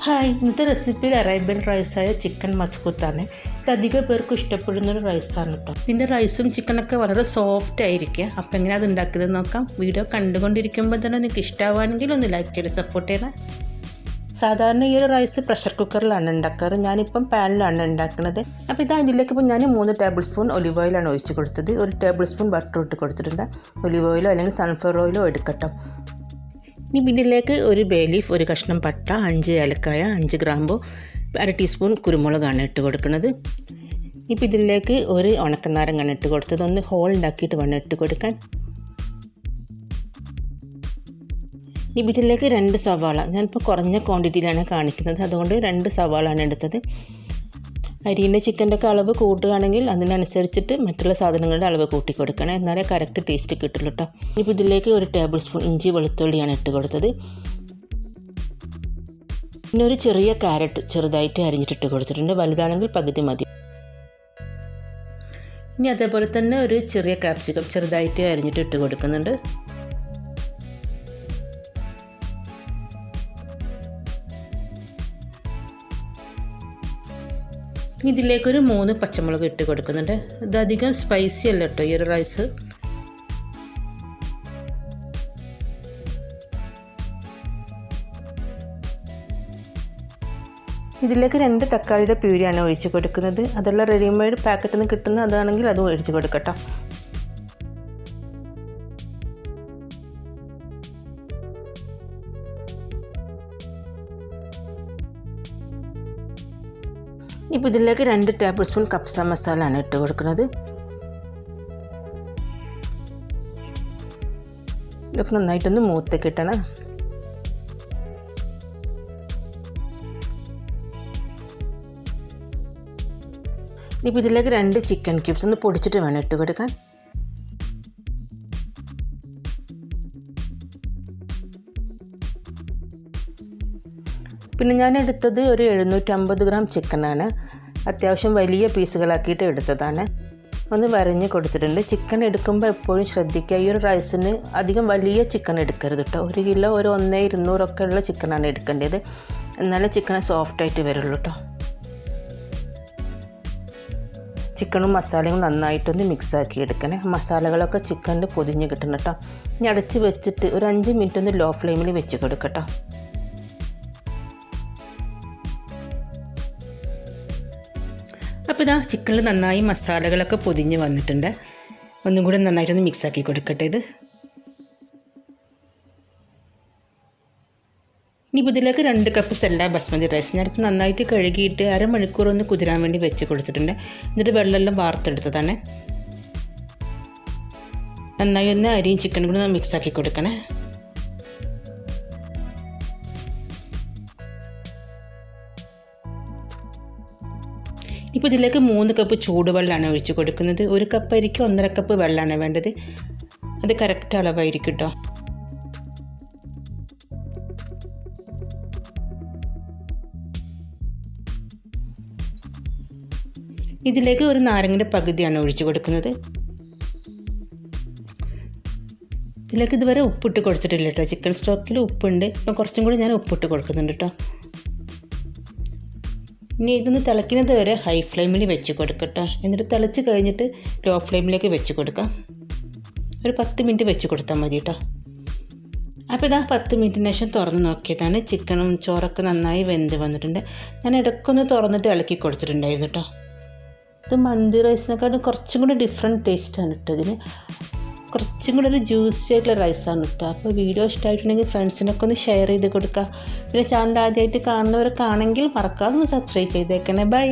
Hi, ഇന്നത്തെ റെസിപ്പിയിൽ Arabian റൈസായ chicken മജ്ബൂത്താണ്. ഇത് അധികം പേർക്കും ഇഷ്ടപ്പെടുന്നൊരു റൈസാണ് കേട്ടോ. ഇതിൻ്റെ റൈസും ചിക്കനൊക്കെ വളരെ സോഫ്റ്റ് ആയിരിക്കുക. അപ്പോൾ എങ്ങനെ അത് ഉണ്ടാക്കിയത് നോക്കാം. വീഡിയോ കണ്ടുകൊണ്ടിരിക്കുമ്പോൾ തന്നെ നിങ്ങൾക്ക് ഇഷ്ടമാവുകയാണെങ്കിൽ ഒന്ന് ലൈക്ക് ചെയ്ത് സപ്പോർട്ട് ചെയ്യണം. സാധാരണ ഈ ഒരു റൈസ് പ്രഷർ കുക്കറിലാണ് ഉണ്ടാക്കാറ്. ഞാനിപ്പം പാനിലാണ് ഉണ്ടാക്കുന്നത്. അപ്പോൾ ഇതിലേക്ക് ഇപ്പോൾ ഞാൻ 3 ടേബിൾ സ്പൂൺ ഒലിവ് ഓയിലാണ് ഒഴിച്ച് കൊടുത്തത്. 1 ടേബിൾ സ്പൂൺ ബട്ടർ ഇട്ട് കൊടുത്തിട്ടുണ്ട്. ഒലിവ് ഓയിലോ അല്ലെങ്കിൽ സൺഫ്ലവർ ഓയിലോ എടുക്കട്ടോ. ഇനി ഇതിലേക്ക് ഒരു ബേ ലീഫ്, ഒരു കഷ്ണം പട്ട, 5 ഏലക്കായ, 5 ഗ്രാമ്പു, 1/2 ടീസ്പൂൺ കുരുമുളകാണ് ഇട്ട് കൊടുക്കുന്നത്. ഇപ്പോൾ ഇതിലേക്ക് ഒരു ഉണക്കനാരങ്ങാണ് ഇട്ട് കൊടുത്തത്. ഒന്ന് ഹോൾ ഉണ്ടാക്കിയിട്ട് വേണം ഇട്ട് കൊടുക്കാൻ. ഇനി ഇതിലേക്ക് 2 സവാള, ഞാനിപ്പോൾ കുറഞ്ഞ ക്വാണ്ടിറ്റിയിലാണ് കാണിക്കുന്നത്, അതുകൊണ്ട് 2 സവാളാണ് എടുത്തത്. അരിൻ്റെ ചിക്കൻ്റെ ഒക്കെ അളവ് കൂട്ടുകയാണെങ്കിൽ അതിനനുസരിച്ചിട്ട് മറ്റുള്ള സാധനങ്ങളുടെ അളവ് കൂട്ടി കൊടുക്കണം, എന്നാലേ കറക്റ്റ് ടേസ്റ്റ് കിട്ടുള്ളൂ കേട്ടോ. ഇപ്പോൾ ഇതിലേക്ക് 1 ടേബിൾ സ്പൂൺ ഇഞ്ചി വെളുത്തുള്ളിയാണ് ഇട്ട് കൊടുത്തത്. പിന്നെ ഒരു ചെറിയ ക്യാരറ്റ് ചെറുതായിട്ട് അരിഞ്ഞിട്ടിട്ട് കൊടുത്തിട്ടുണ്ട്, വലുതാണെങ്കിൽ പകുതി മതി. ഇനി അതേപോലെ തന്നെ ഒരു ചെറിയ ക്യാപ്സിക്കം ചെറുതായിട്ട് അരിഞ്ഞിട്ട് ഇട്ട് കൊടുക്കുന്നുണ്ട്. ഇതിലേക്കൊരു 3 പച്ചമുളക് ഇട്ട് കൊടുക്കുന്നുണ്ട്. ഇതധികം സ്പൈസി അല്ല കേട്ടോ ഈ ഒരു റൈസ്. ഇതിലേക്ക് 2 തക്കാളിയുടെ പ്യൂരിയാണ് ഒഴിച്ച് കൊടുക്കുന്നത്. അതെല്ലാം റെഡിമെയ്ഡ് പാക്കറ്റിൽ നിന്ന് കിട്ടുന്ന അതാണെങ്കിൽ അതും ഒഴിച്ച് കൊടുക്കട്ടോ. ഇപ്പോൾ ഇതിലേക്ക് 2 ടേബിൾ സ്പൂൺ കപ്സ മസാലയാണ് ഇട്ട് കൊടുക്കുന്നത്. ഇതൊക്കെ നന്നായിട്ടൊന്ന് മൂത്ത് കിട്ടണം. ഇപ്പോൾ ഇതിലേക്ക് 2 ചിക്കൻ ക്യൂബ്സ് ഒന്ന് പൊടിച്ചിട്ട് വേണം ഇട്ട് കൊടുക്കാൻ. പിന്നെ ഞാൻ എടുത്തത് ഒരു 750 ഗ്രാം ചിക്കനാണ്. അത്യാവശ്യം വലിയ പീസുകളാക്കിയിട്ട് എടുത്തതാണ്. ഒന്ന് വരഞ്ഞ് കൊടുത്തിട്ടുണ്ട്. ചിക്കൻ എടുക്കുമ്പോൾ എപ്പോഴും ശ്രദ്ധിക്കുക, ഈ ഒരു റൈസിന് അധികം വലിയ ചിക്കൻ എടുക്കരുത് കേട്ടോ. 1 കിലോ ഒരു 1,200 ഒക്കെ ഉള്ള ചിക്കനാണ് എടുക്കേണ്ടത്, എന്നാലേ ചിക്കൻ സോഫ്റ്റായിട്ട് വരുള്ളൂ കേട്ടോ. ചിക്കനും മസാലയും നന്നായിട്ടൊന്ന് മിക്സാക്കി എടുക്കണേ. മസാലകളൊക്കെ ചിക്കനിൽ പൊതിഞ്ഞ് കിട്ടണം കേട്ടോ. ഇനി അടച്ച് വെച്ചിട്ട് ഒരു 5 മിനിറ്റ് ഒന്ന് ലോ ഫ്ലെയിമിൽ വെച്ച് കൊടുക്കട്ടോ. അപ്പോൾ ഇതാ ചിക്കനിൽ നന്നായി മസാലകളൊക്കെ പൊതിഞ്ഞ് വന്നിട്ടുണ്ട്. ഒന്നും കൂടി നന്നായിട്ടൊന്ന് മിക്സാക്കി കൊടുക്കട്ടെ ഇത്. ഇനി ഇതിലേക്ക് 2 കപ്പ് സെല്ല ബസ്മതി റൈസ് ഞാനിപ്പോൾ നന്നായിട്ട് കഴുകിയിട്ട് അരമണിക്കൂർ ഒന്ന് കുതിരാൻ വേണ്ടി വെച്ച് കൊടുത്തിട്ടുണ്ട്. എന്നിട്ട് വെള്ളമെല്ലാം വാർത്തെടുത്തതാണ്. നന്നായി ഒന്ന് അരിയും ചിക്കനും കൂടി മിക്സാക്കി കൊടുക്കണേ. ഇപ്പോൾ ഇതിലേക്ക് 3 കപ്പ് ചൂടുവെള്ളമാണ് ഒഴിച്ച് കൊടുക്കുന്നത്. 1 കപ്പ് അരിക്ക് 1.5 കപ്പ് വെള്ളമാണ് വേണ്ടത്. അത് കറക്റ്റ് അളവായിരിക്കും കേട്ടോ. ഇതിലേക്ക് ഒരു നാരങ്ങയുടെ പകുതിയാണ് ഒഴിച്ച് കൊടുക്കുന്നത്. ഇതിലേക്ക് ഇതുവരെ ഉപ്പിട്ട് കൊടുത്തിട്ടില്ല കേട്ടോ. ചിക്കൻ സ്റ്റോക്കിൽ ഉപ്പുണ്ട്, ഇപ്പം കുറച്ചും കൂടി ഞാൻ ഉപ്പിട്ട് കൊടുക്കുന്നുണ്ട് കേട്ടോ. ഇനി ഇതൊന്ന് തിളയ്ക്കുന്നത് വരെ ഹൈ ഫ്ലെയിമിൽ വെച്ച് കൊടുക്കട്ടോ. എന്നിട്ട് തിളച്ച് കഴിഞ്ഞിട്ട് ലോ ഫ്ലെയിമിലേക്ക് വെച്ച് കൊടുക്കാം. ഒരു 10 മിനിറ്റ് വെച്ച് കൊടുത്താൽ മതി കേട്ടോ. അപ്പോൾ ഇതാ 10 മിനിറ്റിന് ശേഷം തുറന്ന് നോക്കിയതാണ്. ചിക്കനും ചോറൊക്കെ നന്നായി വെന്ത് വന്നിട്ടുണ്ട്. ഞാൻ ഇടയ്ക്കൊന്ന് തുറന്നിട്ട് ഇളക്കി കൊടുത്തിട്ടുണ്ടായിരുന്നു കേട്ടോ. ഇത് മന്തി റൈസിനെക്കാട്ടും കുറച്ചും കൂടി ഡിഫറെൻറ്റ് ടേസ്റ്റാണ് കേട്ടോ. ഇതിന് കുറച്ചും കൂടി ഒരു ജ്യൂസി ആയിട്ടുള്ള റൈസാണ് കേട്ടോ. അപ്പോൾ വീഡിയോ ഇഷ്ടമായിട്ടുണ്ടെങ്കിൽ ഫ്രണ്ട്സിനൊക്കെ ഒന്ന് ഷെയർ ചെയ്ത് കൊടുക്കുക. പിന്നെ ചാനൽ ആദ്യമായിട്ട് കാണുന്നവരൊക്കെ ആണെങ്കിൽ മറക്കാതെ ഒന്ന് സബ്സ്ക്രൈബ് ചെയ്തേക്കണേ. ബൈ.